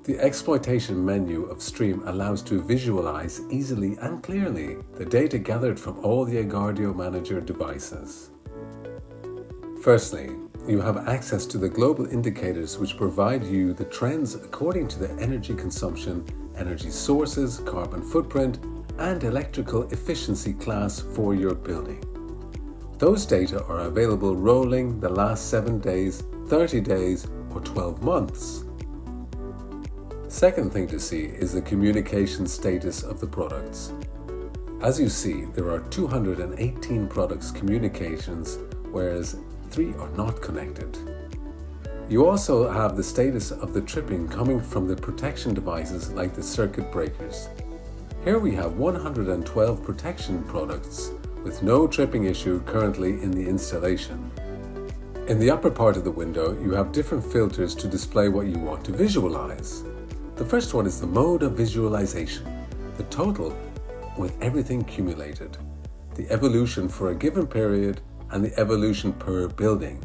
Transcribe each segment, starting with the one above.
The exploitation menu of Stream allows to visualize easily and clearly the data gathered from all the agardio.manager devices. Firstly, you have access to the global indicators which provide you the trends according to the energy consumption, energy sources, carbon footprint, and electrical efficiency class for your building. Those data are available rolling the last 7 days, 30 days, or 12 months. Second thing to see is the communication status of the products. As you see, there are 218 products communications, whereas 3 are not connected. You also have the status of the tripping coming from the protection devices like the circuit breakers. Here we have 112 protection products with no tripping issue currently in the installation. In the upper part of the window, you have different filters to display what you want to visualize. The first one is the mode of visualization, the total with everything cumulated, the evolution for a given period, and the evolution per building.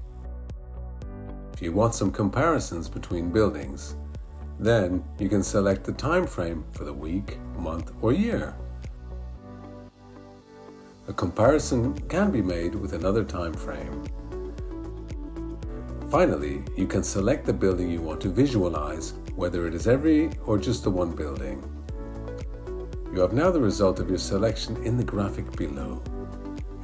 If you want some comparisons between buildings, then you can select the time frame for the week, month, or year. A comparison can be made with another time frame. Finally, you can select the building you want to visualize, whether it is every or just the one building. You have now the result of your selection in the graphic below.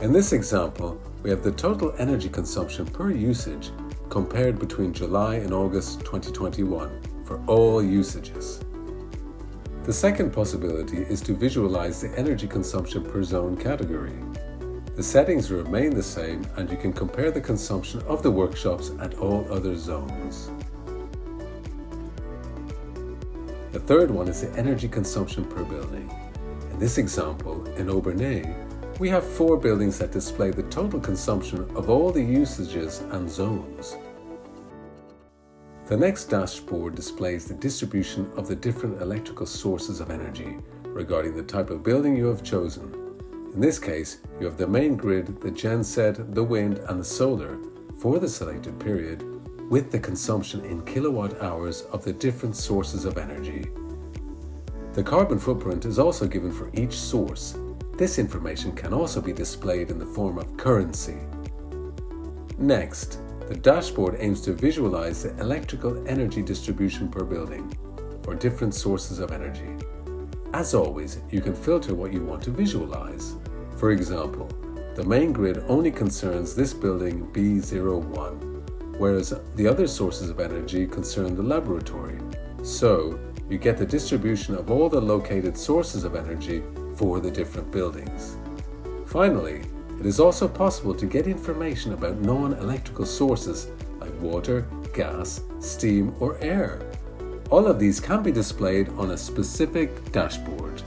In this example, we have the total energy consumption per usage compared between July and August 2021 for all usages. The second possibility is to visualize the energy consumption per zone category. The settings remain the same and you can compare the consumption of the workshops at all other zones. The third one is the energy consumption per building. In this example, in Aubernais, we have 4 buildings that display the total consumption of all the usages and zones. The next dashboard displays the distribution of the different electrical sources of energy regarding the type of building you have chosen. In this case, you have the main grid, the genset, the wind, and the solar for the selected period with the consumption in kilowatt hours of the different sources of energy. The carbon footprint is also given for each source. This information can also be displayed in the form of currency. Next, the dashboard aims to visualize the electrical energy distribution per building for different sources of energy. As always, you can filter what you want to visualize. For example, the main grid only concerns this building B01, whereas the other sources of energy concern the laboratory. So, you get the distribution of all the located sources of energy for the different buildings. Finally, it is also possible to get information about non-electrical sources like water, gas, steam, or air. All of these can be displayed on a specific dashboard.